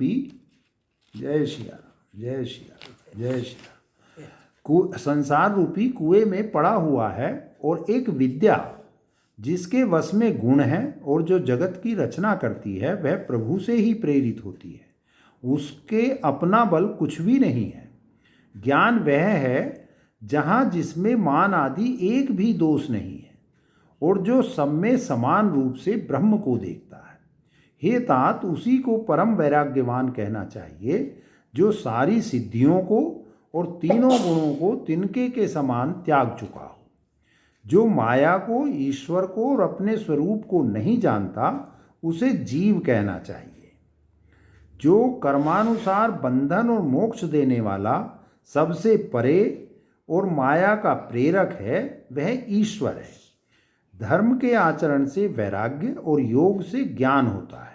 रूपी जय श्री राम, जय श्री राम, जय श्री राम संसार रूपी कुएं में पड़ा हुआ है, और एक विद्या जिसके वश में गुण है और जो जगत की रचना करती है वह प्रभु से ही प्रेरित होती है। उसके अपना बल कुछ भी नहीं है। ज्ञान वह है जहाँ जिसमें मान आदि एक भी दोष नहीं है, और जो सब में समान रूप से ब्रह्म को देखता है। हे तात, उसी को परम वैराग्यवान कहना चाहिए जो सारी सिद्धियों को और तीनों गुणों को तिनके के समान त्याग चुका हो। जो माया को, ईश्वर को और अपने स्वरूप को नहीं जानता उसे जीव कहना चाहिए। जो कर्मानुसार बंधन और मोक्ष देने वाला, सबसे परे और माया का प्रेरक है, वह ईश्वर है। धर्म के आचरण से वैराग्य और योग से ज्ञान होता है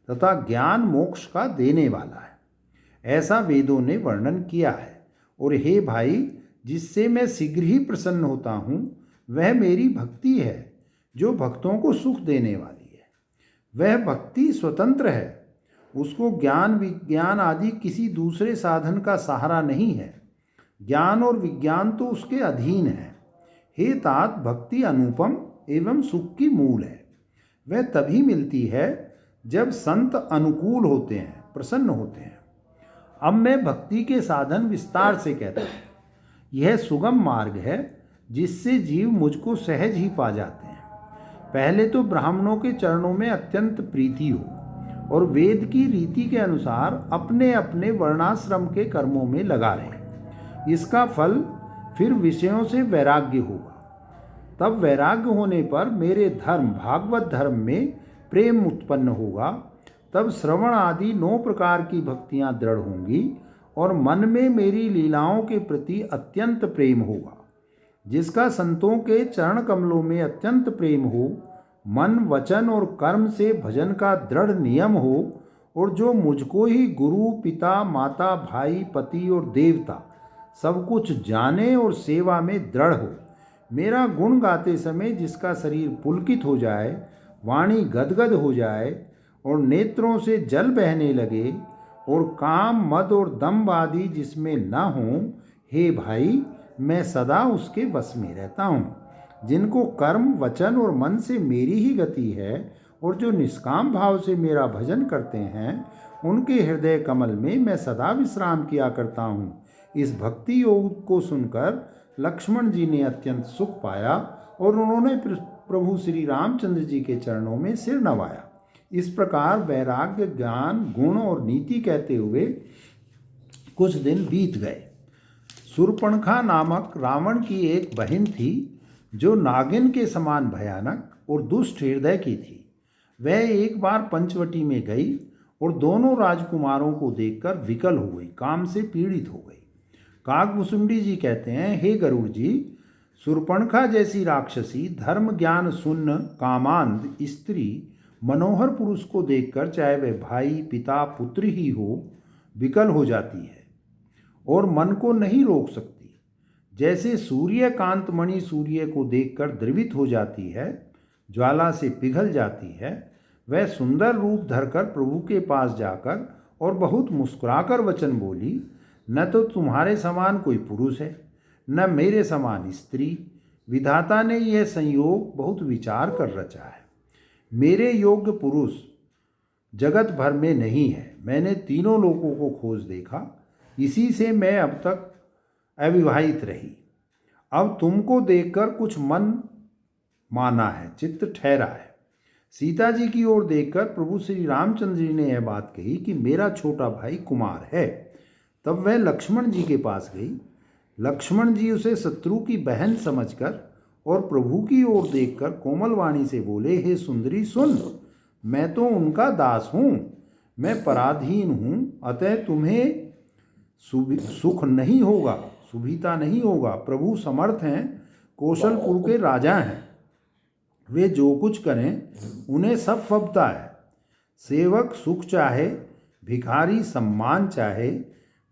तथा ज्ञान मोक्ष का देने वाला है, ऐसा वेदों ने वर्णन किया है। और हे भाई, जिससे मैं शीघ्र ही प्रसन्न होता हूँ वह मेरी भक्ति है जो भक्तों को सुख देने वाली है। वह भक्ति स्वतंत्र है, उसको ज्ञान विज्ञान आदि किसी दूसरे साधन का सहारा नहीं है। ज्ञान और विज्ञान तो उसके अधीन है। हे तात, भक्ति अनुपम एवं सुख की मूल है। वह तभी मिलती है जब संत अनुकूल होते हैं, प्रसन्न होते हैं। अब मैं भक्ति के साधन विस्तार से कहता हूँ। यह सुगम मार्ग है जिससे जीव मुझको सहज ही पा जाते हैं। पहले तो ब्राह्मणों के चरणों में अत्यंत प्रीति हो और वेद की रीति के अनुसार अपने अपने वर्णाश्रम के कर्मों में लगा रहे। इसका फल फिर विषयों से वैराग्य होगा। तब वैराग्य होने पर मेरे धर्म भागवत धर्म में प्रेम उत्पन्न होगा। तब श्रवण आदि 9 प्रकार की भक्तियां दृढ़ होंगी और मन में मेरी लीलाओं के प्रति अत्यंत प्रेम होगा। जिसका संतों के चरण कमलों में अत्यंत प्रेम हो, मन वचन और कर्म से भजन का दृढ़ नियम हो, और जो मुझको ही गुरु पिता माता भाई पति और देवता सब कुछ जाने और सेवा में दृढ़ हो। मेरा गुण गाते समय जिसका शरीर पुलकित हो जाए, वाणी गदगद हो जाए और नेत्रों से जल बहने लगे, और काम मद और दम्भ आदि जिसमें न हो, हे भाई, मैं सदा उसके वश में रहता हूँ। जिनको कर्म वचन और मन से मेरी ही गति है और जो निष्काम भाव से मेरा भजन करते हैं, उनके हृदय कमल में मैं सदा विश्राम किया करता हूँ। इस भक्ति योग को सुनकर लक्ष्मण जी ने अत्यंत सुख पाया और उन्होंने प्रभु श्री रामचंद्र जी के चरणों में सिर नवाया। इस प्रकार वैराग्य, ज्ञान, गुण और नीति कहते हुए कुछ दिन बीत गए। शूर्पणखा नामक रावण की एक बहन थी जो नागिन के समान भयानक और दुष्ट हृदय की थी। वह एक बार पंचवटी में गई और दोनों राजकुमारों को देखकर विकल हो गई, काम से पीड़ित हो गई। काकभुसुंडी जी कहते हैं, हे गरुड़ जी, शूर्पणखा जैसी राक्षसी धर्म ज्ञान शून्य कामांध स्त्री मनोहर पुरुष को देखकर, चाहे वह भाई पिता पुत्र ही हो, विकल हो जाती है और मन को नहीं रोक सकती। जैसे सूर्य कांतमणि सूर्य को देखकर द्रवित हो जाती है, ज्वाला से पिघल जाती है, वह सुंदर रूप धरकर प्रभु के पास जाकर और बहुत मुस्कुराकर वचन बोली, न तो तुम्हारे समान कोई पुरुष है, न मेरे समान स्त्री। विधाता ने यह संयोग बहुत विचार कर रचा है। मेरे योग्य पुरुष जगत भर में नहीं है। मैंने तीनों लोकों को खोज देखा, इसी से मैं अब तक अविवाहित रही। अब तुमको देखकर कुछ मन माना है, चित्त ठहरा है। सीता जी की ओर देखकर प्रभु श्री रामचंद्र जी ने यह बात कही कि मेरा छोटा भाई कुमार है। तब वह लक्ष्मण जी के पास गई। लक्ष्मण जी उसे शत्रु की बहन समझकर और प्रभु की ओर देखकर कोमल वाणी से बोले, हे सुंदरी सुन, मैं तो उनका दास हूँ, मैं पराधीन हूँ, अतः तुम्हें सुख नहीं होगा, सुभिता नहीं होगा। प्रभु समर्थ हैं, कौशलपुर के राजा हैं, वे जो कुछ करें उन्हें सब फबता है। सेवक सुख चाहे, भिखारी सम्मान चाहे,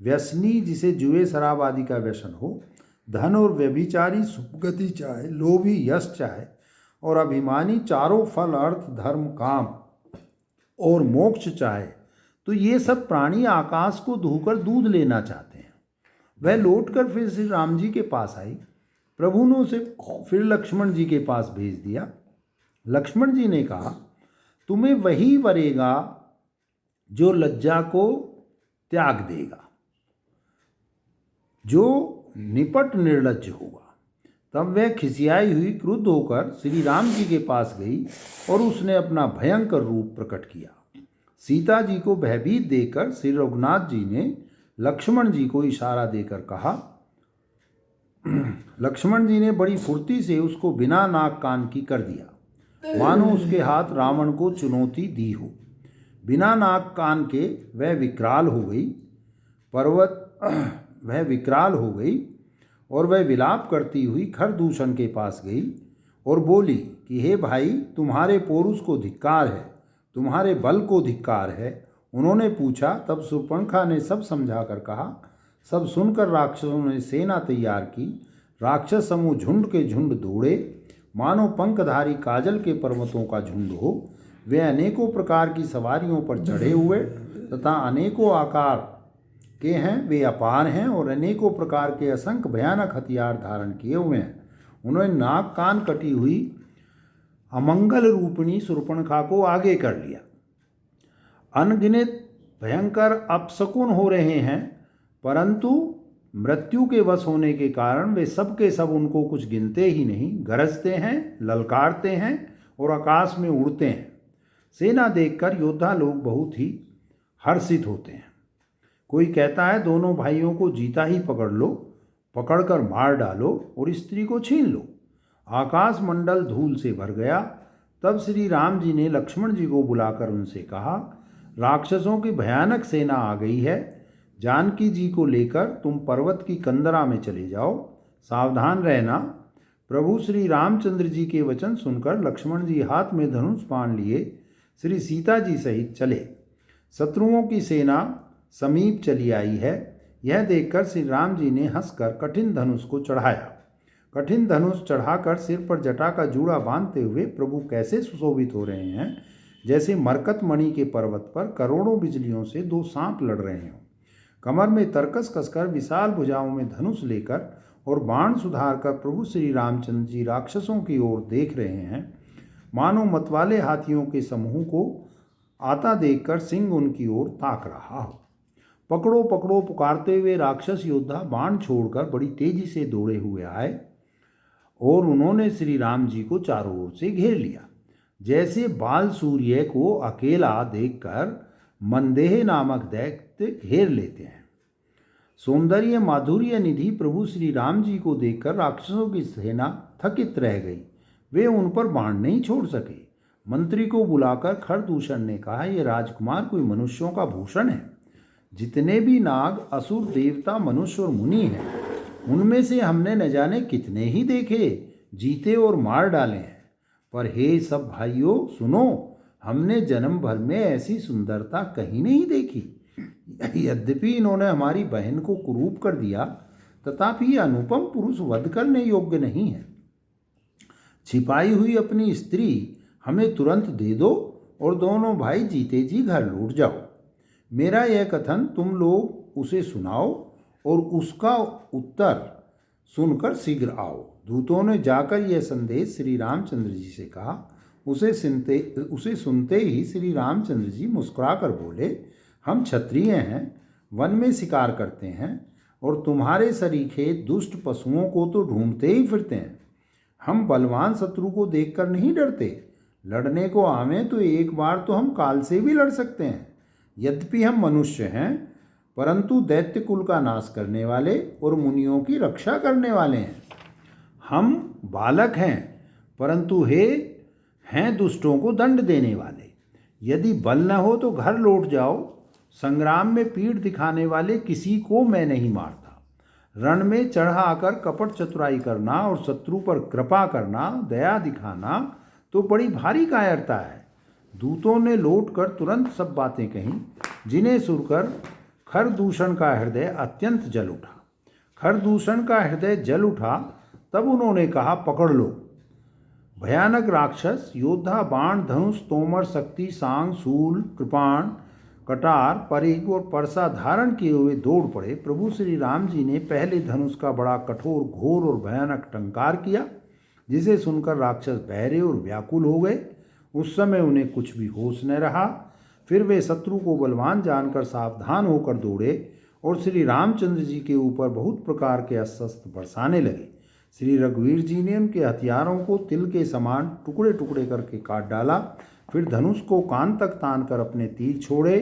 व्यसनी जिसे जुए शराब आदि का व्यसन हो, धन और व्यभिचारी सुगति चाहे, लोभी यश चाहे और अभिमानी चारों फल अर्थ धर्म काम और मोक्ष चाहे, तो ये सब प्राणी आकाश को धोकर दूध लेना चाहते हैं। वह लौटकर फिर श्री राम जी के पास आई। प्रभु ने उसे फिर लक्ष्मण जी के पास भेज दिया। लक्ष्मण जी ने कहा, तुम्हें वही वरेगा जो लज्जा को त्याग देगा, जो निपट निर्लज्ज होगा। तब वह खिसियाई हुई क्रुद्ध होकर श्री राम जी के पास गई और उसने अपना भयंकर रूप प्रकट किया। सीता जी को भयभीत देखकर श्री रघुनाथ जी ने लक्ष्मण जी को इशारा देकर कहा। लक्ष्मण जी ने बड़ी फुर्ती से उसको बिना नाक कान की कर दिया, मानो उसके हाथ रावण को चुनौती दी हो। बिना नाक कान के वह विकराल हो गई और वह विलाप करती हुई खरदूषण के पास गई और बोली कि हे भाई, तुम्हारे पौरुष को धिक्कार है, तुम्हारे बल को धिक्कार है। उन्होंने पूछा। तब शूर्पणखा ने सब समझा कर कहा। सब सुनकर राक्षसों ने सेना तैयार की। राक्षस समूह झुंड के झुंड दौड़े, मानो पंखधारी काजल के पर्वतों का झुंड हो। वे अनेकों प्रकार की सवारियों पर चढ़े हुए तथा अनेकों आकार के हैं, वे अपार हैं और अनेकों प्रकार के असंख्य भयानक हथियार धारण किए हुए हैं। उन्होंने नाक कान कटी हुई अमंगल रूपिणी शूर्पणखा को आगे कर लिया। अनगिनत भयंकर अपशकुन हो रहे हैं, परंतु मृत्यु के वश होने के कारण वे सब के सब उनको कुछ गिनते ही नहीं। गरजते हैं, ललकारते हैं और आकाश में उड़ते हैं। सेना देखकर योद्धा लोग बहुत ही हर्षित होते हैं। कोई कहता है, दोनों भाइयों को जीता ही पकड़ लो, पकड़कर मार डालो और स्त्री को छीन लो। आकाश मंडल धूल से भर गया। तब श्री राम जी ने लक्ष्मण जी को बुलाकर उनसे कहा, राक्षसों की भयानक सेना आ गई है। जानकी जी को लेकर तुम पर्वत की कंदरा में चले जाओ, सावधान रहना। प्रभु श्री रामचंद्र जी के वचन सुनकर लक्ष्मण जी हाथ में धनुष बाण लिए श्री सीता जी सहित चले। शत्रुओं की सेना समीप चली आई है। यह देखकर श्री राम जी ने हंसकर कठिन धनुष को चढ़ाया। कठिन धनुष चढ़ाकर सिर पर जटा का जूड़ा बांधते हुए प्रभु कैसे सुशोभित हो रहे हैं, जैसे मरकत मणि के पर्वत पर करोड़ों बिजलियों से दो सांप लड़ रहे हों। कमर में तरकस कसकर विशाल भुजाओं में धनुष लेकर और बाण सुधार कर प्रभु श्री रामचंद्र जी राक्षसों की ओर देख रहे हैं। मानो मतवाले हाथियों के समूह को आता देखकर सिंह उनकी ओर ताक रहा हो। पकड़ो पकड़ो पुकारते हुए राक्षस योद्धा बाण छोड़कर बड़ी तेजी से दौड़े हुए आए और उन्होंने श्री राम जी को चारों ओर से घेर लिया। जैसे बाल सूर्य को अकेला देखकर मंदेह नामक दैत्य घेर लेते हैं। सौंदर्य माधुर्य निधि प्रभु श्री राम जी को देखकर राक्षसों की सेना थकित रह गई। वे उन पर बाण नहीं छोड़ सके। मंत्री को बुलाकर खरदूषण ने कहा, यह राजकुमार कोई मनुष्यों का भूषण है। जितने भी नाग, असुर, देवता, मनुष्य और मुनि हैं, उनमें से हमने न जाने कितने ही देखे, जीते और मार डाले हैं। पर हे सब भाइयों सुनो, हमने जन्म भर में ऐसी सुंदरता कहीं नहीं देखी। यद्यपि इन्होंने हमारी बहन को कुरूप कर दिया, तथापि अनुपम पुरुष वध करने योग्य नहीं है। छिपाई हुई अपनी स्त्री हमें तुरंत दे दो और दोनों भाई जीते जी घर लौट जाओ। मेरा यह कथन तुम लोग उसे सुनाओ और उसका उत्तर सुनकर शीघ्र आओ। दूतों ने जाकर यह संदेश श्री रामचंद्र जी से कहा। उसे सुनते ही श्री रामचंद्र जी मुस्कुराकर बोले, हम क्षत्रिय हैं, वन में शिकार करते हैं और तुम्हारे सरीखे दुष्ट पशुओं को तो ढूंढते ही फिरते हैं। हम बलवान शत्रु को देखकर नहीं डरते। लड़ने को आवें तो एक बार तो हम काल से भी लड़ सकते हैं। यद्यपि हम मनुष्य हैं, परंतु दैत्य कुल का नाश करने वाले और मुनियों की रक्षा करने वाले हैं। हम बालक हैं, परंतु हैं दुष्टों को दंड देने वाले। यदि बल न हो तो घर लौट जाओ। संग्राम में पीठ दिखाने वाले किसी को मैं नहीं मारता। रण में चढ़ आकर कपट चतुराई करना और शत्रु पर कृपा करना, दया दिखाना तो बड़ी भारी कायरता है। दूतों ने लौटकर तुरंत सब बातें कहीं, जिन्हें सुनकर खरदूषण का हृदय अत्यंत जल उठा। खरदूषण का हृदय जल उठा तब उन्होंने कहा, पकड़ लो। भयानक राक्षस योद्धा बाण, धनुष, तोमर, शक्ति, सांग, शूल, कृपाण, कटार, परिघ और परसा धारण किए हुए दौड़ पड़े। प्रभु श्री राम जी ने पहले धनुष का बड़ा कठोर, घोर और भयानक टंकार किया, जिसे सुनकर राक्षस बहरे और व्याकुल हो गए। उस समय उन्हें कुछ भी होश न रहा। फिर वे शत्रु को बलवान जानकर सावधान होकर दौड़े और श्री रामचंद्र जी के ऊपर बहुत प्रकार के अस्त्र बरसाने लगे। श्री रघुवीर जी ने उनके हथियारों को तिल के समान टुकड़े टुकड़े करके काट डाला। फिर धनुष को कान तक तान कर अपने तीर छोड़े।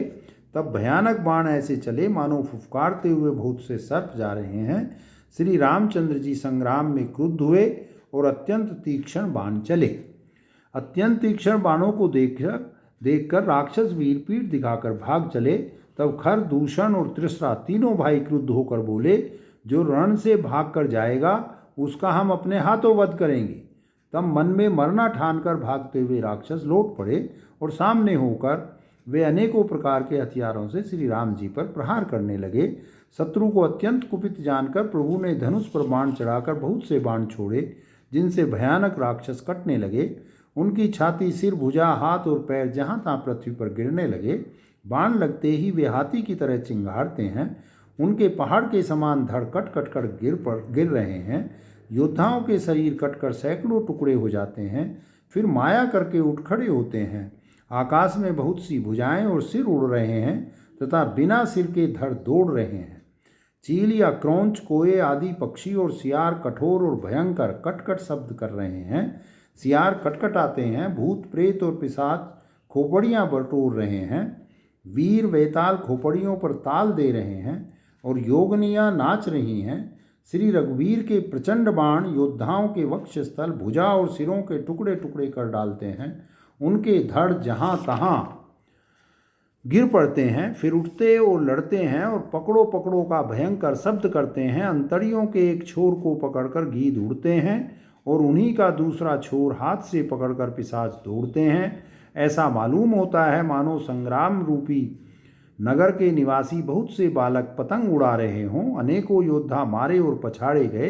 तब भयानक बाण ऐसे चले मानो फुफकारते हुए बहुत से सर्प जा रहे हैं। श्री रामचंद्र जी संग्राम में क्रुद्ध हुए और अत्यंत तीक्ष्ण बाण चले। अत्यंत तीक्ष्ण बाणों को देखकर राक्षस वीर पीठ दिखाकर भाग चले। तब खर, दूषण और तृष्णा तीनों भाई क्रुद्ध होकर बोले, जो रण से भाग कर जाएगा उसका हम अपने हाथों वध करेंगे। तब मन में मरना ठानकर भागते हुए राक्षस लौट पड़े और सामने होकर वे अनेकों प्रकार के हथियारों से श्री राम जी पर प्रहार करने लगे। शत्रु को अत्यंत कुपित जानकर प्रभु ने धनुष पर बाण चढ़ाकर बहुत से बाण छोड़े, जिनसे भयानक राक्षस कटने लगे। उनकी छाती, सिर, भुजा, हाथ और पैर जहाँ तहाँ पृथ्वी पर गिरने लगे। बाण लगते ही वे हाथी की तरह चिंगारते हैं। उनके पहाड़ के समान धड़ कट कट कर गिर रहे हैं। योद्धाओं के शरीर कटकर सैकड़ों टुकड़े हो जाते हैं, फिर माया करके उठ खड़े होते हैं। आकाश में बहुत सी भुजाएं और सिर उड़ रहे हैं तथा बिना सिर के धड़ दौड़ रहे हैं। चील या क्रौंच, कोए आदि पक्षी और सियार कठोर और भयंकर कटकट शब्द कर रहे हैं। सियार कटकटाते हैं, भूत प्रेत और पिशाच खोपड़ियाँ बटोर रहे हैं। वीर वेताल खोपड़ियों पर ताल दे रहे हैं और योगनियाँ नाच रही हैं। श्री रघुवीर के प्रचंड बाण योद्धाओं के वक्षस्थल, भुजा और सिरों के टुकड़े टुकड़े कर डालते हैं। उनके धड़ जहाँ तहाँ गिर पड़ते हैं, फिर उठते और लड़ते हैं और पकड़ो पकड़ो का भयंकर शब्द करते हैं। अंतड़ियों के एक छोर को पकड़कर गीद उड़ते हैं और उन्हीं का दूसरा छोर हाथ से पकड़कर पिशाच दौड़ते हैं। ऐसा मालूम होता है मानो संग्राम रूपी नगर के निवासी बहुत से बालक पतंग उड़ा रहे हों। अनेकों योद्धा मारे और पछाड़े गए।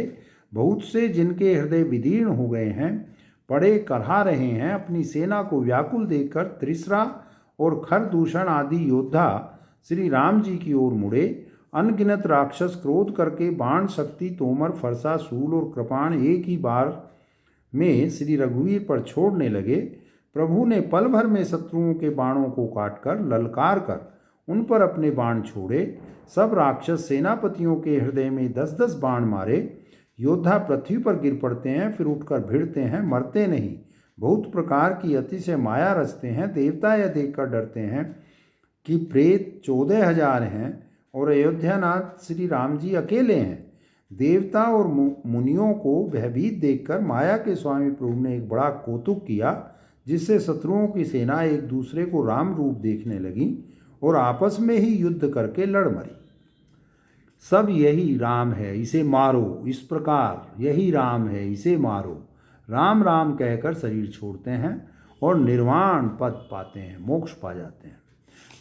बहुत से जिनके हृदय विदीर्ण हो गए हैं पड़े करहा रहे हैं। अपनी सेना को व्याकुल देखकर त्रिसरा और खरदूषण आदि योद्धा श्री राम जी की ओर मुड़े। अनगिनत राक्षस क्रोध करके बाण, शक्ति, तोमर, फरसा, सूल और कृपाण एक ही बार में श्री रघुवीर पर छोड़ने लगे। प्रभु ने पल भर में शत्रुओं के बाणों को काटकर ललकार कर उन पर अपने बाण छोड़े। सब राक्षस सेनापतियों के हृदय में 10-10 बाण मारे। योद्धा पृथ्वी पर गिर पड़ते हैं, फिर उठकर भिड़ते हैं, मरते नहीं। बहुत प्रकार की अतिशय माया रचते हैं। देवता यह देखकर डरते हैं कि प्रेत 14,000 हैं और अयोध्यानाथ श्री राम जी अकेले हैं। देवता और मुनियों को भयभीत देखकर माया के स्वामी प्रभु ने एक बड़ा कौतुक किया, जिससे शत्रुओं की सेना एक दूसरे को राम रूप देखने लगी और आपस में ही युद्ध करके लड़ मरी। सब यही राम है, इसे मारो, इस प्रकार यही राम है, इसे मारो। राम राम कहकर शरीर छोड़ते हैं और निर्वाण पद पाते हैं, मोक्ष पा जाते हैं।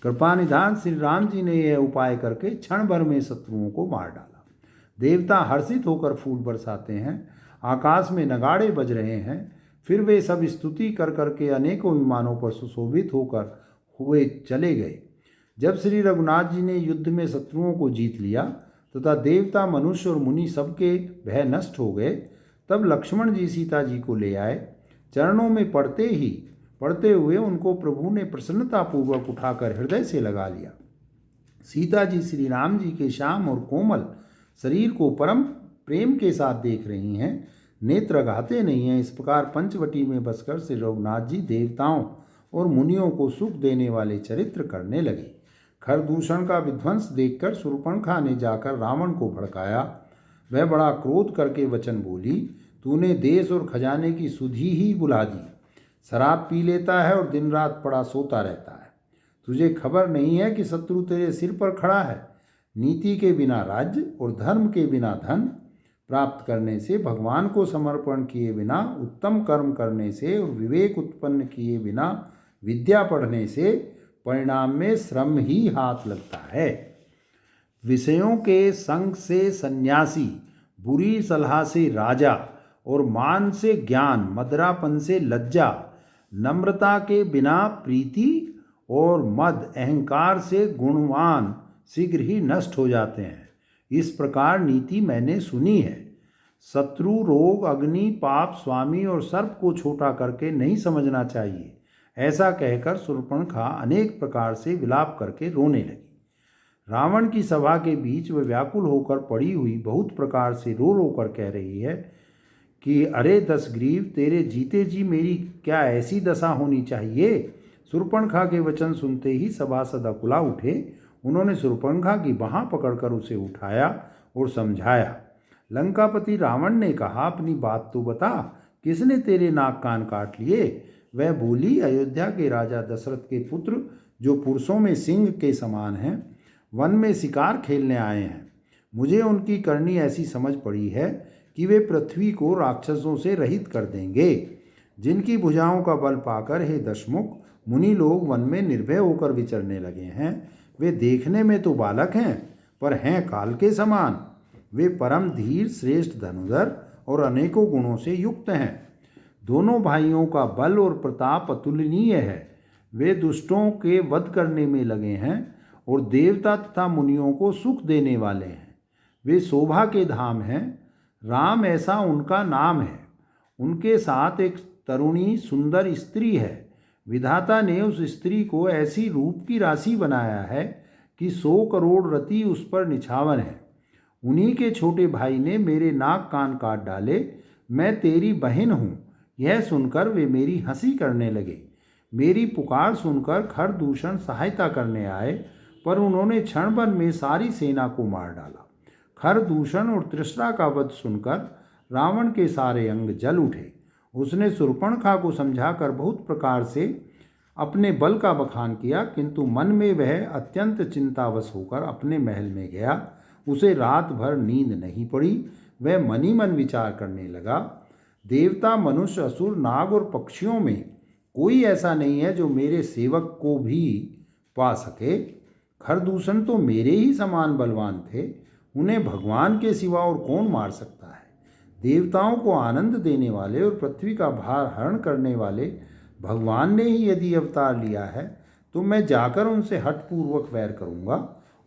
कृपा निधान श्री राम जी ने यह उपाय करके क्षण भर में शत्रुओं को मार डाला। देवता हर्षित होकर फूल बरसाते हैं। आकाश में नगाड़े बज रहे हैं। फिर वे सब स्तुति कर करके अनेकों विमानों पर सुशोभित होकर हुए चले गए। जब श्री रघुनाथ जी ने युद्ध में शत्रुओं को जीत लिया तथा देवता, मनुष्य और मुनि सबके भय नष्ट हो गए, तब लक्ष्मण जी सीता जी को ले आए। चरणों में पड़ते हुए उनको प्रभु ने प्रसन्नतापूर्वक उठाकर हृदय से लगा लिया। सीता जी श्री राम जी के श्याम और कोमल शरीर को परम प्रेम के साथ देख रही हैं, नेत्र घाते नहीं हैं। इस प्रकार पंचवटी में बसकर श्री रघुनाथ जी देवताओं और मुनियों को सुख देने वाले चरित्र करने लगे। खरदूषण का विध्वंस देखकर शूर्पणखा ने जाकर रावण को भड़काया। वह बड़ा क्रोध करके वचन बोली, तूने देश और खजाने की सुधि ही बुला दी। शराब पी लेता है और दिन रात पड़ा सोता रहता है। तुझे खबर नहीं है कि शत्रु तेरे सिर पर खड़ा है। नीति के बिना राज्य और धर्म के बिना धन प्राप्त करने से, भगवान को समर्पण किए बिना उत्तम कर्म करने से और विवेक उत्पन्न किए बिना विद्या पढ़ने से परिणाम में श्रम ही हाथ लगता है। विषयों के संग से सन्यासी, बुरी सलाह से राजा और मान से ज्ञान, मदरापन से लज्जा, नम्रता के बिना प्रीति और मद अहंकार से गुणवान शीघ्र ही नष्ट हो जाते हैं। इस प्रकार नीति मैंने सुनी है। शत्रु, रोग, अग्नि, पाप, स्वामी और सर्प को छोटा करके नहीं समझना चाहिए। ऐसा कहकर शूर्पणखा अनेक प्रकार से विलाप करके रोने लगी। रावण की सभा के बीच वह व्याकुल होकर पड़ी हुई बहुत प्रकार से रो रो कर कह रही है कि अरे दशग्रीव, तेरे जीते जी मेरी क्या ऐसी दशा होनी चाहिए। शूर्पणखा के वचन सुनते ही सभासद अकुला उठे। उन्होंने शूर्पणखा की बाँह पकड़कर उसे उठाया और समझाया। लंकापति रावण ने कहा, अपनी बात तो बता, किसने तेरे नाक कान काट लिए। वह बोली, अयोध्या के राजा दशरथ के पुत्र, जो पुरुषों में सिंह के समान हैं, वन में शिकार खेलने आए हैं। मुझे उनकी करनी ऐसी समझ पड़ी है कि वे पृथ्वी को राक्षसों से रहित कर देंगे, जिनकी भुजाओं का बल पाकर हे दशमुख मुनि लोग वन में निर्भय होकर विचरने लगे हैं। वे देखने में तो बालक हैं, पर हैं काल के समान। वे परम धीर, श्रेष्ठ धनुधर और अनेकों गुणों से युक्त हैं। दोनों भाइयों का बल और प्रताप अतुलनीय है। वे दुष्टों के वध करने में लगे हैं और देवता तथा मुनियों को सुख देने वाले हैं। वे शोभा के धाम हैं। राम ऐसा उनका नाम है। उनके साथ एक तरुणी सुंदर स्त्री है। विधाता ने उस स्त्री को ऐसी रूप की राशि बनाया है कि 100 करोड़ रति उस पर निछावर हैं। उन्हीं के छोटे भाई ने मेरे नाक कान काट डाले। मैं तेरी बहन हूँ। यह सुनकर वे मेरी हंसी करने लगे। मेरी पुकार सुनकर खरदूषण सहायता करने आए, पर उन्होंने क्षणभर में सारी सेना को मार डाला। खरदूषण और तृष्णा का वध सुनकर रावण के सारे अंग जल उठे। उसने शूर्पणखा को समझाकर बहुत प्रकार से अपने बल का बखान किया, किंतु मन में वह अत्यंत चिंतावश होकर अपने महल में गया। उसे रात भर नींद नहीं पड़ी। वह मन ही मन विचार करने लगा, देवता, मनुष्य, असुर, नाग और पक्षियों में कोई ऐसा नहीं है जो मेरे सेवक को भी पा सके। खरदूषण तो मेरे ही समान बलवान थे। उन्हें भगवान के सिवा और कौन मार सकता है। देवताओं को आनंद देने वाले और पृथ्वी का भार हरण करने वाले भगवान ने ही यदि अवतार लिया है, तो मैं जाकर उनसे हठपूर्वक वैर करूंगा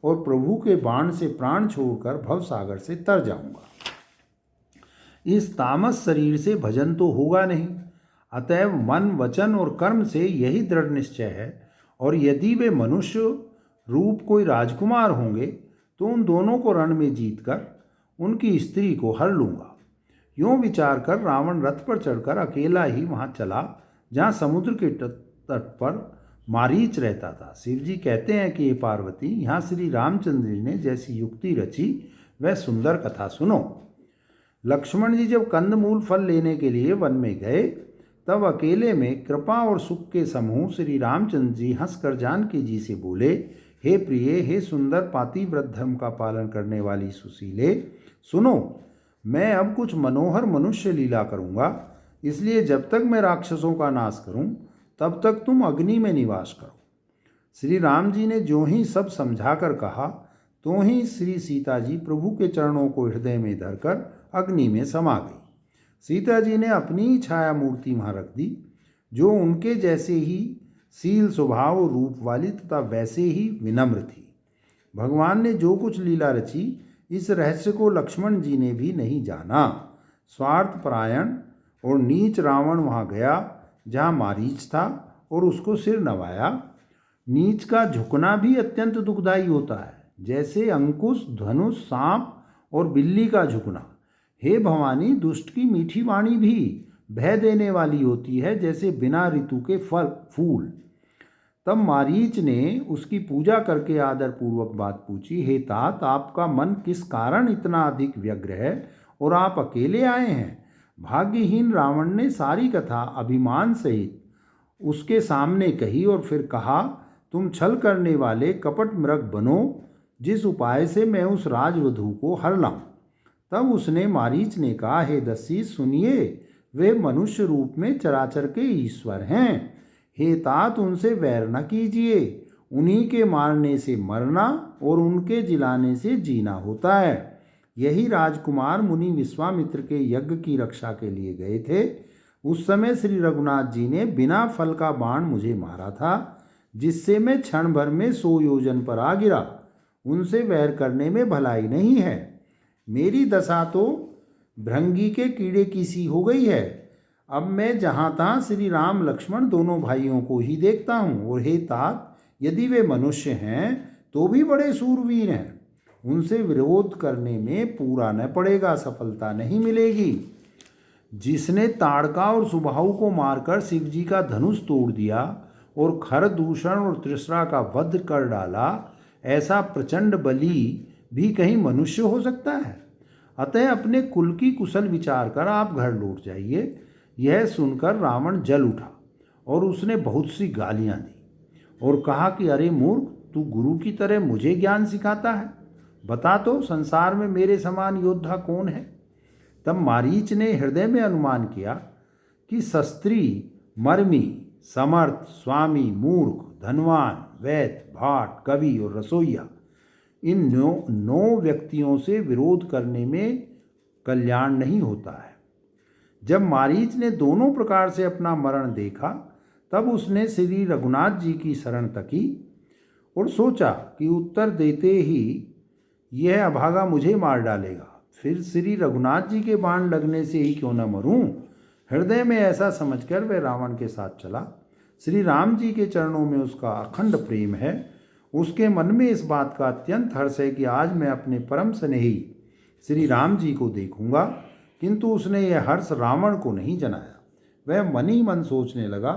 और प्रभु के बाण से प्राण छोड़कर भवसागर से तर जाऊंगा। इस तामस शरीर से भजन तो होगा नहीं। अतएव मन, वचन और कर्म से यही दृढ़ निश्चय है। और यदि वे मनुष्य रूप कोई राजकुमार होंगे, तो उन दोनों को रण में जीतकर उनकी स्त्री को हर लूँगा। यूँ विचार कर रावण रथ पर चढ़कर अकेला ही वहाँ चला, जहाँ समुद्र के तट पर मारीच रहता था। शिवजी कहते हैं कि ये पार्वती, यहाँ श्री रामचंद्र जी ने जैसी युक्ति रची, वह सुंदर कथा सुनो। लक्ष्मण जी जब कंदमूल फल लेने के लिए वन में गए, तब अकेले में कृपा और सुख के समूह श्री रामचंद्र जी हंसकर जानकी जी से बोले, हे प्रिय, हे सुंदर पातिव्रत धर्म का पालन करने वाली सुशीले, सुनो, मैं अब कुछ मनोहर मनुष्य लीला करूँगा। इसलिए जब तक मैं राक्षसों का नाश करूँ, तब तक तुम अग्नि में निवास करो। श्री राम जी ने जो ही सब समझाकर कहा, तो ही श्री सीता जी प्रभु के चरणों को हृदय में धरकर अग्नि में समा गई। सीता जी ने अपनी ही छाया मूर्ति वहाँ रख दी, जो उनके जैसे ही शील, स्वभाव, रूप वाली तथा वैसे ही विनम्र थी। भगवान ने जो कुछ लीला रची, इस रहस्य को लक्ष्मण जी ने भी नहीं जाना। स्वार्थपरायण और नीच रावण वहाँ गया जहाँ मारीच था और उसको सिर नवाया। नीच का झुकना भी अत्यंत दुखदायी होता है, जैसे अंकुश, धनुष, सांप और बिल्ली का झुकना। हे भवानी, दुष्ट की मीठी वाणी भी भय देने वाली होती है, जैसे बिना ऋतु के फूल। तब मारीच ने उसकी पूजा करके आदरपूर्वक बात पूछी, हे तात, आपका मन किस कारण इतना अधिक व्यग्र है और आप अकेले आए हैं। भाग्यहीन रावण ने सारी कथा अभिमान सहित उसके सामने कही और फिर कहा, तुम छल करने वाले कपट मृग बनो, जिस उपाय से मैं उस राजवधू को हर लाऊं। तब उसने मारीच ने कहा, हे दस्यु सुनिए, वे मनुष्य रूप में चराचर के ईश्वर हैं। हे तात, उनसे वैर न कीजिए। उन्हीं के मारने से मरना और उनके जिलाने से जीना होता है। यही राजकुमार मुनि विश्वामित्र के यज्ञ की रक्षा के लिए गए थे। उस समय श्री रघुनाथ जी ने बिना फल का बाण मुझे मारा था। जिससे मैं क्षण भर में 100 योजन पर आ गिरा। उनसे वैर करने में भलाई नहीं है। मेरी दशा तो भृंगी के कीड़े की सी हो गई है। अब मैं जहाँ तहाँ श्री राम लक्ष्मण दोनों भाइयों को ही देखता हूँ। और हे तात, यदि वे मनुष्य हैं तो भी बड़े शूरवीर हैं। उनसे विरोध करने में पूरा न पड़ेगा, सफलता नहीं मिलेगी। जिसने ताड़का और सुबाहु को मारकर शिव जी का धनुष तोड़ दिया और खर, दूषण और तृष्णा का वध कर डाला, ऐसा प्रचंड बली भी कहीं मनुष्य हो सकता है। अतः अपने कुल की कुशल विचार कर आप घर लौट जाइए। यह सुनकर रावण जल उठा और उसने बहुत सी गालियां दी और कहा कि अरे मूर्ख, तू गुरु की तरह मुझे ज्ञान सिखाता है। बता तो संसार में मेरे समान योद्धा कौन है। तब मारीच ने हृदय में अनुमान किया कि शस्त्री, मर्मी, समर्थ, स्वामी, मूर्ख, धनवान, वैद्य, भाट, कवि और रसोइया, इन नौ व्यक्तियों से विरोध करने में कल्याण नहीं होता है। जब मारीच ने दोनों प्रकार से अपना मरण देखा, तब उसने श्री रघुनाथ जी की शरण तकी और सोचा कि उत्तर देते ही यह अभागा मुझे मार डालेगा, फिर श्री रघुनाथ जी के बाण लगने से ही क्यों न मरूं। हृदय में ऐसा समझकर वह रावण के साथ चला। श्री राम जी के चरणों में उसका अखंड प्रेम है। उसके मन में इस बात का अत्यंत हर्ष है कि आज मैं अपने परम स्नेही श्री राम जी को देखूंगा। किंतु उसने यह हर्ष रावण को नहीं जनाया। वह मन ही मन सोचने लगा,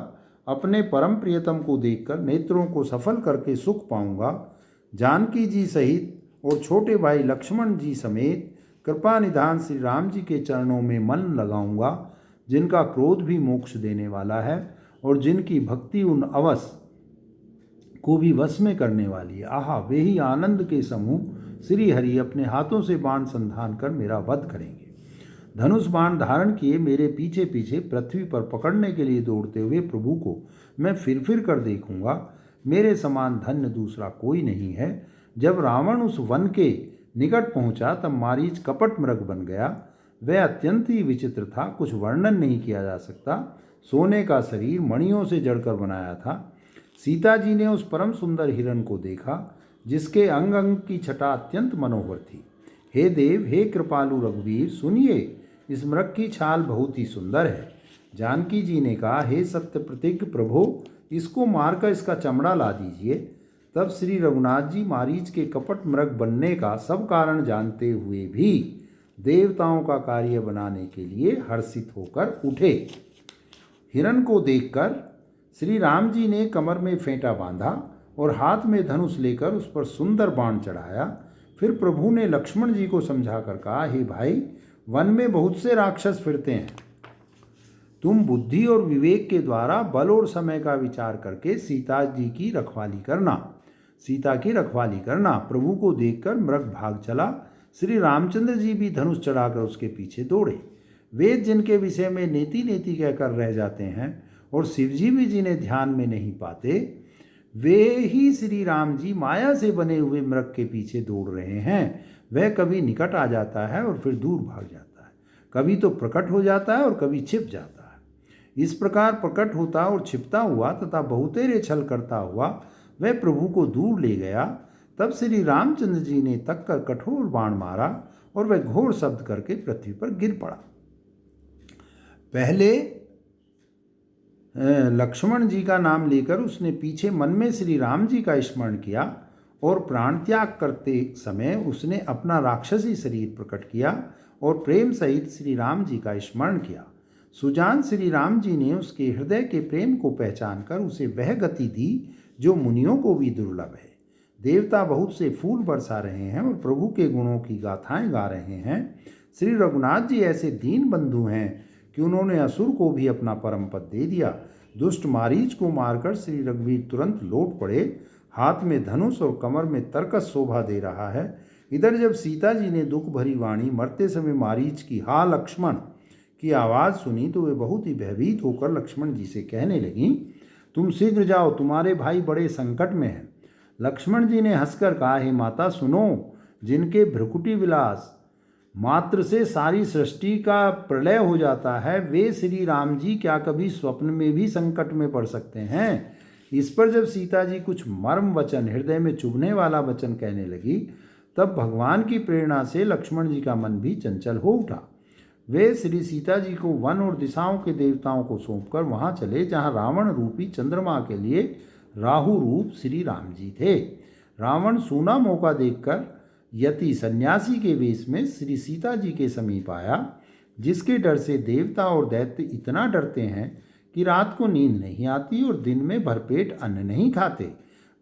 अपने परम प्रियतम को देखकर नेत्रों को सफल करके सुख पाऊंगा। जानकी जी सहित और छोटे भाई लक्ष्मण जी समेत कृपा निधान श्री राम जी के चरणों में मन लगाऊंगा, जिनका क्रोध भी मोक्ष देने वाला है और जिनकी भक्ति उन अवस को भी वश में करने वाली है। आहा, वे ही आनंद के समूह श्री हरि अपने हाथों से बाण संधान कर मेरा वध करेंगे। धनुष बाण धारण किए मेरे पीछे पीछे पृथ्वी पर पकड़ने के लिए दौड़ते हुए प्रभु को मैं फिर कर देखूंगा। मेरे समान धन्य दूसरा कोई नहीं है। जब रावण उस वन के निकट पहुंचा, तब मारीच कपट मृग बन गया। वह अत्यंत ही विचित्र था, कुछ वर्णन नहीं किया जा सकता। सोने का शरीर मणियों से जड़कर बनाया था। सीता जी ने उस परम सुंदर हिरण को देखा, जिसके अंग अंग की छटा अत्यंत मनोहर थी। हे देव, हे कृपालु रघुवीर, सुनिए, इस मृग की छाल बहुत ही सुंदर है। जानकी जी ने कहा, हे सत्य प्रतिज्ञ प्रभो, इसको मारकर इसका चमड़ा ला दीजिए। तब श्री रघुनाथ जी मारीच के कपट मृग बनने का सब कारण जानते हुए भी देवताओं का कार्य बनाने के लिए हर्षित होकर उठे। हिरण को देखकर श्री राम जी ने कमर में फेंटा बांधा और हाथ में धनुष लेकर उस पर सुंदर बाण चढ़ाया। फिर प्रभु ने लक्ष्मण जी को समझाकर कहा, हे भाई, वन में बहुत से राक्षस फिरते हैं। तुम बुद्धि और विवेक के द्वारा बल और समय का विचार करके सीता की रखवाली करना। प्रभु को देखकर मृग भाग चला। श्री रामचंद्र जी भी धनुष चढ़ाकर उसके पीछे दौड़े। वेद जिनके विषय में नेति नेति कहकर रह जाते हैं और शिवजी भी जिन्हें ध्यान में नहीं पाते, वे ही श्री राम जी माया से बने हुए मृग के पीछे दौड़ रहे हैं। वह कभी निकट आ जाता है और फिर दूर भाग जाता है, कभी तो प्रकट हो जाता है और कभी छिप जाता है। इस प्रकार प्रकट होता और छिपता हुआ तथा बहुतेरे छल करता हुआ वह प्रभु को दूर ले गया। तब श्री रामचंद्र जी ने तक कर कठोर बाण मारा और वह घोर शब्द करके पृथ्वी पर गिर पड़ा। पहले लक्ष्मण जी का नाम लेकर उसने पीछे मन में श्री राम जी का स्मरण किया और प्राण त्याग करते समय उसने अपना राक्षसी शरीर प्रकट किया और प्रेम सहित श्री राम जी का स्मरण किया। सुजान श्री राम जी ने उसके हृदय के प्रेम को पहचान कर उसे वह गति दी जो मुनियों को भी दुर्लभ है। देवता बहुत से फूल बरसा रहे हैं और प्रभु के गुणों की गाथाएं गा रहे हैं। श्री रघुनाथ जी ऐसे दीन बंधु हैं कि उन्होंने असुर को भी अपना परम पद दे दिया। दुष्ट मारीच को मारकर श्री रघुवीर तुरंत लौट पड़े। हाथ में धनुष और कमर में तरकस शोभा दे रहा है। इधर जब सीता जी ने दुख भरी वाणी मरते समय मारीच की हा लक्ष्मण की आवाज़ सुनी, तो वे बहुत ही भयभीत होकर लक्ष्मण जी से कहने लगीं, तुम शीघ्र जाओ, तुम्हारे भाई बड़े संकट में हैं। लक्ष्मण जी ने हंसकर कहा, हे माता सुनो, जिनके भ्रुकुटी विलास मात्र से सारी सृष्टि का प्रलय हो जाता है, वे श्री राम जी क्या कभी स्वप्न में भी संकट में पड़ सकते हैं। इस पर जब सीता जी कुछ मर्म वचन, हृदय में चुभने वाला वचन कहने लगी, तब भगवान की प्रेरणा से लक्ष्मण जी का मन भी चंचल हो उठा। वे श्री सीता जी को वन और दिशाओं के देवताओं को सौंपकर वहां चले जहां रावण रूपी चंद्रमा के लिए राहु रूप श्री राम जी थे। रावण सूना मौका देखकर यति सन्यासी के वेश में श्री सीता जी के समीप आया, जिसके डर से देवता और दैत्य इतना डरते हैं कि रात को नींद नहीं आती और दिन में भरपेट अन्न नहीं खाते।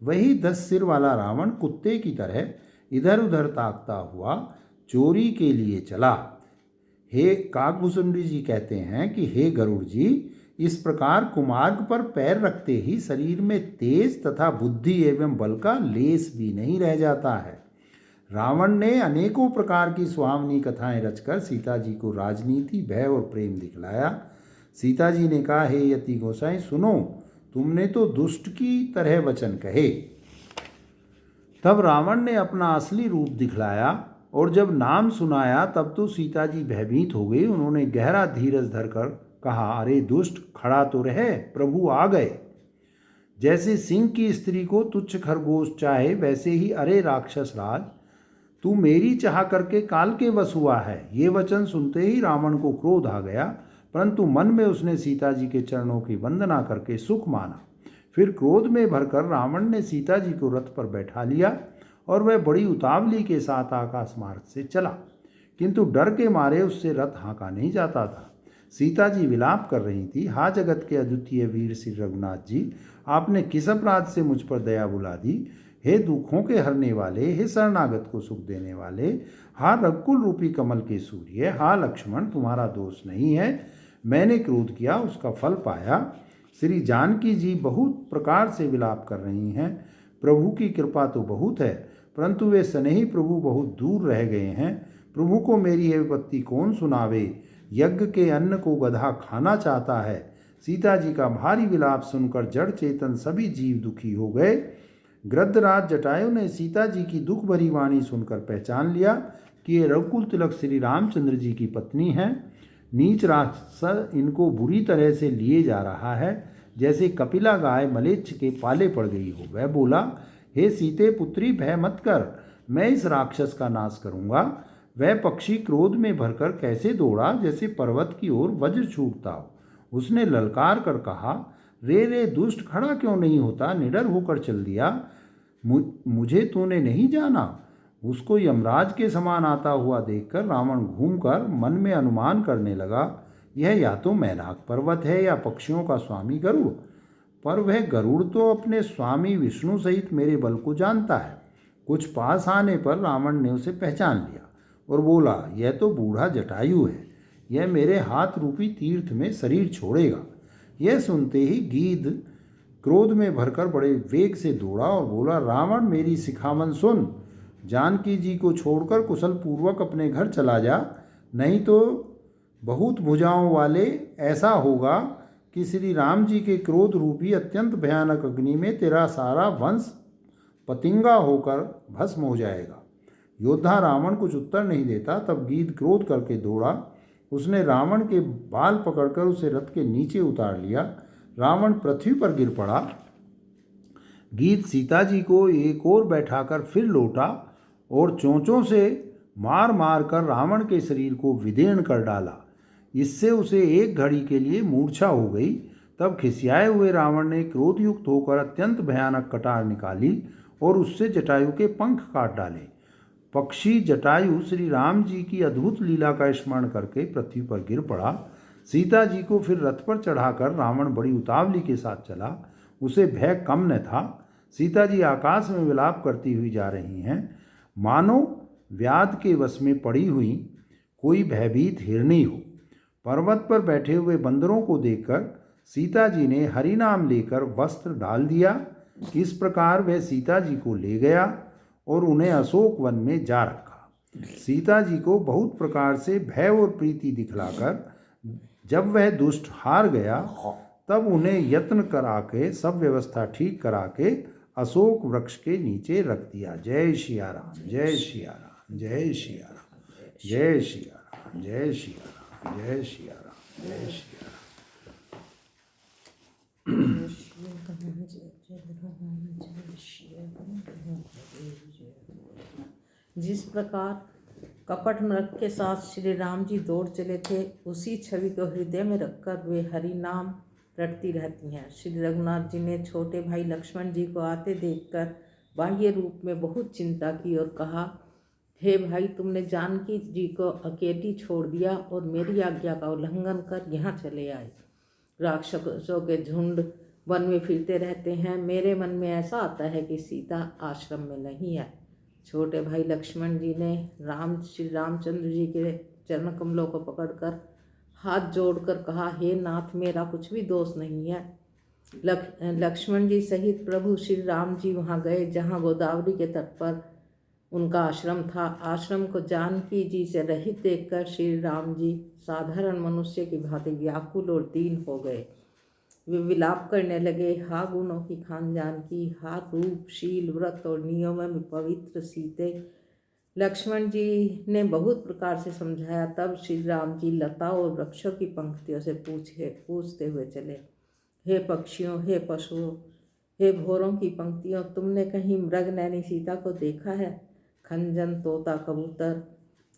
वही 10 सिर वाला रावण कुत्ते की तरह इधर उधर ताकता हुआ चोरी के लिए चला। हे काकभूषुंडी जी कहते हैं कि हे गरुड़ जी, इस प्रकार कुमार्ग पर पैर रखते ही शरीर में तेज तथा बुद्धि एवं बल का लेस भी नहीं रह जाता है। रावण ने अनेकों प्रकार की सुहावनी कथाएं रचकर सीता जी को राजनीति, भय और प्रेम दिखलाया। सीता जी ने कहा, हे यति गोसाई सुनो, तुमने तो दुष्ट की तरह वचन कहे। तब रावण ने अपना असली रूप दिखलाया और जब नाम सुनाया तब तो सीता जी भयभीत हो गई। उन्होंने गहरा धीरज धरकर कहा, अरे दुष्ट, खड़ा तो रहे, प्रभु आ गए। जैसे सिंह की स्त्री को तुच्छ खरगोश चाहे, वैसे ही अरे राक्षस राज, तू मेरी चाह करके काल के वश हुआ है। ये वचन सुनते ही रावण को क्रोध आ गया, परंतु मन में उसने सीता जी के चरणों की वंदना करके सुख माना। फिर क्रोध में भरकर रावण ने सीता जी को रथ पर बैठा लिया और वह बड़ी उतावली के साथ आकाश मार्ग से चला, किंतु डर के मारे उससे रथ हाँका नहीं जाता था। सीता जी विलाप कर रही थी, हा जगत के अद्वितीय वीर श्री रघुनाथ जी, आपने किस अपराध से मुझ पर दया बुला दी। हे दुखों के हरने वाले, हे शरणागत को सुख देने वाले, हा रघुकुल रूपी कमल के सूर्य, हा लक्ष्मण, तुम्हारा दोष नहीं है। मैंने क्रोध किया, उसका फल पाया। श्री जानकी जी बहुत प्रकार से विलाप कर रही हैं। प्रभु की कृपा तो बहुत है, परंतु वे स्नेही प्रभु बहुत दूर रह गए हैं। प्रभु को मेरी यह विपत्ति कौन सुनावे। यज्ञ के अन्न को गधा खाना चाहता है। सीता जी का भारी विलाप सुनकर जड़ चेतन सभी जीव दुखी हो गए। गृद्धराज जटायु ने सीता जी की दुख भरी वाणी सुनकर पहचान लिया कि ये रघुकुल तिलक श्री रामचंद्र जी की पत्नी हैं। नीच राक्षस इनको बुरी तरह से लिए जा रहा है, जैसे कपिला गाय मलेच्छ के पाले पड़ गई हो। वह बोला, हे सीते पुत्री, भय मत कर, मैं इस राक्षस का नाश करूंगा। वह पक्षी क्रोध में भरकर कैसे दौड़ा, जैसे पर्वत की ओर वज्र छूटता हो। उसने ललकार कर कहा, रे रे दुष्ट, खड़ा क्यों नहीं होता, निडर होकर चल दिया। मुझे तूने नहीं जाना। उसको यमराज के समान आता हुआ देखकर रावण घूमकर मन में अनुमान करने लगा, यह या तो मैनाक पर्वत है या पक्षियों का स्वामी गरुड़। पर वह गरुड़ तो अपने स्वामी विष्णु सहित मेरे बल को जानता है। कुछ पास आने पर रावण ने उसे पहचान लिया और बोला, यह तो बूढ़ा जटायु है, यह मेरे हाथ रूपी तीर्थ में शरीर छोड़ेगा। यह सुनते ही गीध क्रोध में भरकर बड़े वेग से दौड़ा और बोला, रावण, मेरी सिखावन सुन, जानकी जी को छोड़कर कुशल पूर्वक अपने घर चला जा, नहीं तो बहुत भुजाओं वाले ऐसा होगा कि श्री राम जी के क्रोध रूपी अत्यंत भयानक अग्नि में तेरा सारा वंश पतिंगा होकर भस्म हो जाएगा। योद्धा रावण कुछ उत्तर नहीं देता। तब गीध क्रोध करके दौड़ा। उसने रावण के बाल पकड़कर उसे रथ के नीचे उतार लिया। रावण पृथ्वी पर गिर पड़ा। गीध सीता जी को एक और बैठाकर फिर लौटा और चोंचों से मार मार कर रावण के शरीर को विदीर्ण कर डाला। इससे उसे एक घड़ी के लिए मूर्छा हो गई। तब खिसियाए हुए रावण ने क्रोधयुक्त होकर अत्यंत भयानक कटार निकाली और उससे जटायु के पंख काट डाले। पक्षी जटायु श्री राम जी की अद्भुत लीला का स्मरण करके पृथ्वी पर गिर पड़ा। सीता जी को फिर रथ पर चढ़ाकर रावण बड़ी उतावली के साथ चला। उसे भय कम न था। सीता जी आकाश में विलाप करती हुई जा रही हैं, मानो व्याध के वश में पड़ी हुई कोई भयभीत हिरणी हो। पर्वत पर बैठे हुए बंदरों को देखकर सीता जी ने हरि नाम लेकर वस्त्र डाल दिया। इस प्रकार वह सीता जी को ले गया और उन्हें अशोक वन में जा रखा। सीता जी को बहुत प्रकार से भय और प्रीति दिखलाकर जब वह दुष्ट हार गया, तब उन्हें यत्न करा के सब व्यवस्था ठीक करा के अशोक वृक्ष के नीचे रख दिया। जय सिया राम, जय सिया राम, जय सिया राम, जय सिया राम, जय सिया राम, जय सिया राम, जय सिया राम। जिस प्रकार कपट मृग के साथ श्री राम जी दौड़ चले थे, उसी छवि को हृदय में रखकर वे हरि नाम रटती रहती हैं। श्री रघुनाथ जी ने छोटे भाई लक्ष्मण जी को आते देखकर बाह्य रूप में बहुत चिंता की और कहा, हे भाई, तुमने जानकी जी को अकेली छोड़ दिया और मेरी आज्ञा का उल्लंघन कर यहाँ चले आए। राक्षसों के झुंड वन में फिरते रहते हैं। मेरे मन में ऐसा आता है कि सीता आश्रम में नहीं है। छोटे भाई लक्ष्मण जी ने श्री रामचंद्र जी के चरण कमलों को पकड़कर हाथ जोड़कर कहा, हे नाथ, मेरा कुछ भी दोष नहीं है। लक्ष्मण जी सहित प्रभु श्री राम जी वहाँ गए जहाँ गोदावरी के तट पर उनका आश्रम था। आश्रम को जानकी जी से रहित देखकर श्री राम जी साधारण मनुष्य की भांति व्याकुल और दीन हो गए। वे विलाप करने लगे, हा गुणों की खान जानकी, हा रूप, शील, व्रत और नियमों में पवित्र सीते। लक्ष्मण जी ने बहुत प्रकार से समझाया। तब श्री राम जी लता और वृक्षों की पंक्तियों से पूछते हुए चले, हे पक्षियों, हे पशुओं, हे भोरों की पंक्तियों, तुमने कहीं मृगनयनी सीता को देखा है? खंजन, तोता, कबूतर,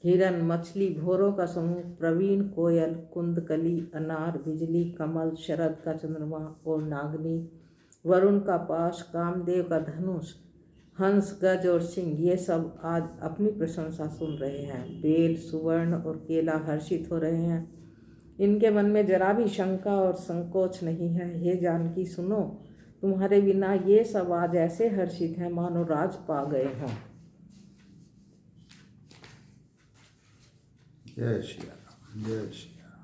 हिरन, मछली, भोरों का समूह, प्रवीण, कोयल, कुंदकली, अनार, बिजली, कमल, शरद का चंद्रमा और नागनी, वरुण का पाश, कामदेव का धनुष, हंस, गज और सिंह, ये सब आज अपनी प्रशंसा सुन रहे हैं। बेल, सुवर्ण और केला हर्षित हो रहे हैं। इनके मन में जरा भी शंका और संकोच नहीं है। हे जानकी, सुनो, तुम्हारे बिना ये सब आज ऐसे हर्षित हैं मानो राज पा गए हों। जय श्री राम, जय श्री राम।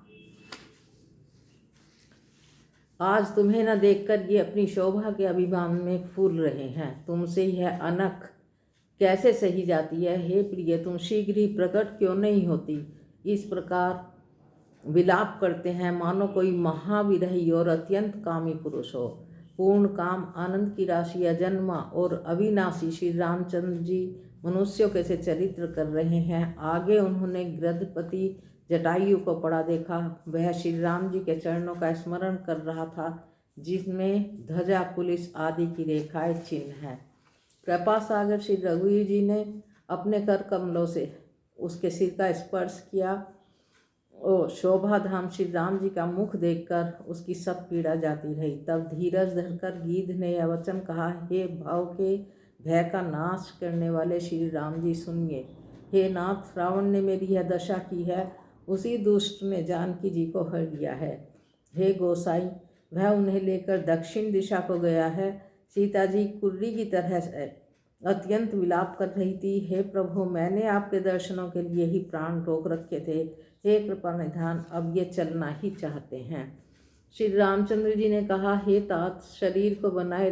आज तुम्हें न देखकर ये अपनी शोभा के अभिमान में फूल रहे हैं। तुमसे यह अनख कैसे सही जाती है? हे प्रिय, तुम शीघ्र ही प्रकट क्यों नहीं होती? इस प्रकार विलाप करते हैं मानो कोई महाविरही और अत्यंत कामी पुरुष हो। पूर्ण काम, आनंद की राशि, अजन्मा और अविनाशी श्री रामचंद्र जी मनुष्यों के से चरित्र कर रहे हैं। आगे उन्होंने गृधपति जटायु को पड़ा देखा। वह श्री राम जी के चरणों का स्मरण कर रहा था, जिसमें ध्वजा, पुलिस आदि की रेखाएं चिन्ह हैं। कृपा सागर श्री रघुवीर जी ने अपने कर कमलों से उसके सिर का स्पर्श किया और शोभा धाम श्री राम जी का मुख देखकर उसकी सब पीड़ा जाती रही। तब धीरज धरकर गीध ने यह वचन कहा, हे भाव के भय का नाश करने वाले श्री राम जी, सुनिए। हे नाथ, रावण ने मेरी यह दशा की है, उसी दुष्ट ने जानकी जी को हर लिया है। हे गोसाई, वह उन्हें लेकर दक्षिण दिशा को गया है। सीता जी कुर्री की तरह अत्यंत विलाप कर रही थी। हे प्रभु, मैंने आपके दर्शनों के लिए ही प्राण रोक रखे थे। हे कृपा निधान, अब ये चलना ही चाहते हैं। श्री रामचंद्र जी ने कहा, हे तात, शरीर को बनाए